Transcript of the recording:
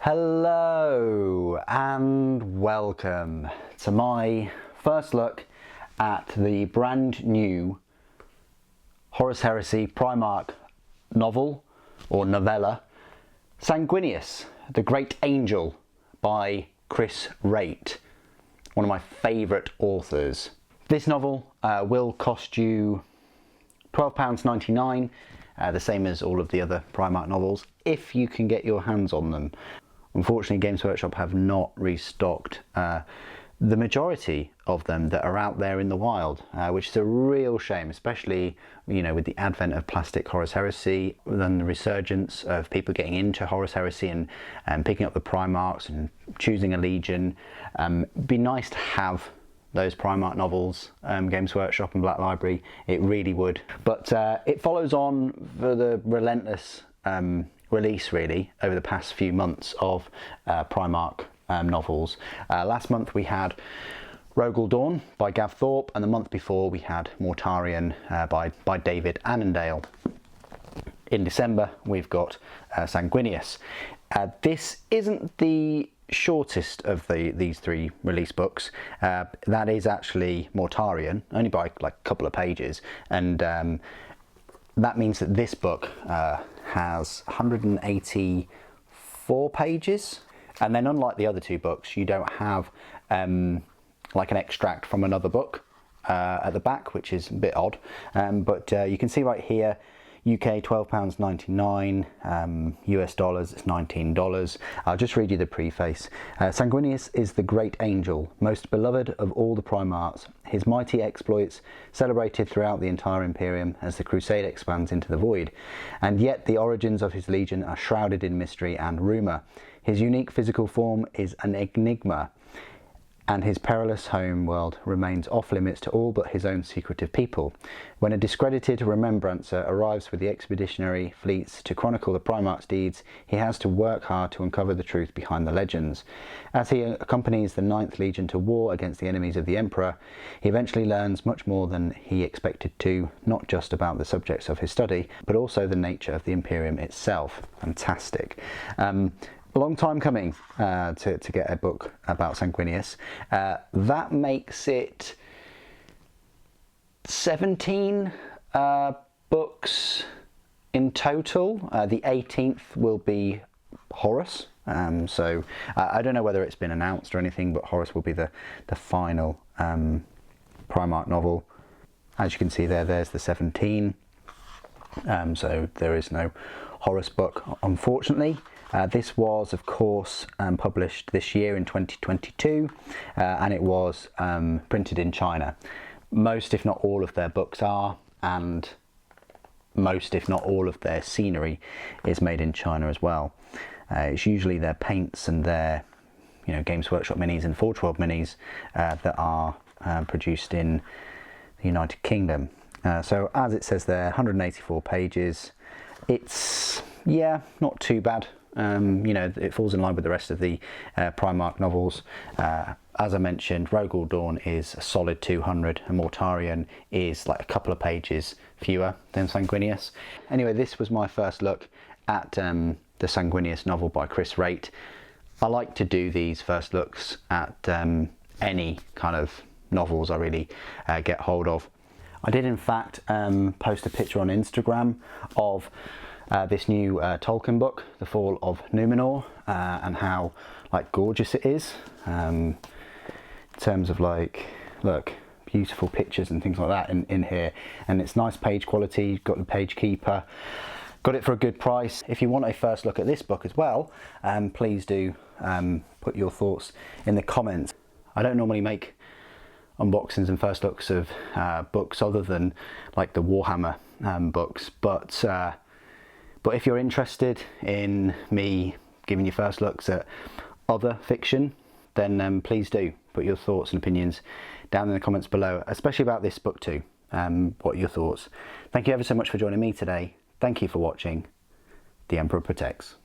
Hello and welcome to my first look at the brand new Horus Heresy Primarch novel or novella, Sanguinius, the Great Angel by Wraight, one of my favourite authors. This novel will cost you £12.99, the same as all of the other Primarch novels, if you can get your hands on them. Unfortunately, Games Workshop have not restocked the majority of them that are out there in the wild, which is a real shame, especially with the advent of plastic Horus Heresy, then the resurgence of people getting into Horus Heresy and picking up the Primarchs and choosing a Legion. Be nice to have those Primarch novels, Games Workshop and Black Library, it really would. But it follows on for the relentless release really over the past few months of Primarch novels. Last month we had Rogel Dawn by Gav Thorpe, and the month before we had Mortarion by David Annandale. In December we've got Sanguinius. This isn't the shortest of these three release books. That is actually Mortarion, only by like a couple of pages, and that means that this book has 184 pages, and then unlike the other two books, you don't have like an extract from another book at the back, which is a bit odd, but you can see right here, UK £12.99, US dollars it's $19. I'll just read you the preface. Sanguinius is the great angel, most beloved of all the Primarchs. His mighty exploits celebrated throughout the entire Imperium as the Crusade expands into the void. And yet the origins of his legion are shrouded in mystery and rumour. His unique physical form is an enigma, and his perilous home world remains off limits to all but his own secretive people. When a discredited remembrancer arrives with the expeditionary fleets to chronicle the Primarch's deeds, he has to work hard to uncover the truth behind the legends. As he accompanies the 9th Legion to war against the enemies of the Emperor, he eventually learns much more than he expected to, not just about the subjects of his study, but also the nature of the Imperium itself. Fantastic. A long time coming to get a book about Sanguinius. That makes it 17 books in total. The 18th will be Horus. So I don't know whether it's been announced or anything, but Horus will be the final Primarch novel. As you can see there's the 17. So there is no Horus book, unfortunately. This was, of course, published this year in 2022, and it was printed in China. Most, if not all, of their books are, and most, if not all, of their scenery is made in China as well. It's usually their paints and their, Games Workshop minis and Forge World minis that are produced in the United Kingdom. So, as it says there, 184 pages. It's, not too bad. It falls in line with the rest of the Primarch novels. As I mentioned, Rogel Dawn is a solid 200, and Mortarion is like a couple of pages fewer than Sanguinius. Anyway, this was my first look at the Sanguinius novel by Wraight. I like to do these first looks at any kind of novels I really get hold of. I did in fact post a picture on Instagram of this new Tolkien book, The Fall of Numenor, and how gorgeous it is in terms of look, beautiful pictures and things like that in here, and it's nice page quality. Got the page keeper, got it for a good price. If you want a first look at this book as well, please do put your thoughts in the comments. I don't normally make unboxings and first looks of books other than like the Warhammer books, but if you're interested in me giving you first looks at other fiction, then please do put your thoughts and opinions down in the comments below, especially about this book too. What are your thoughts? Thank you ever so much for joining me today. Thank you for watching. The Emperor Protects.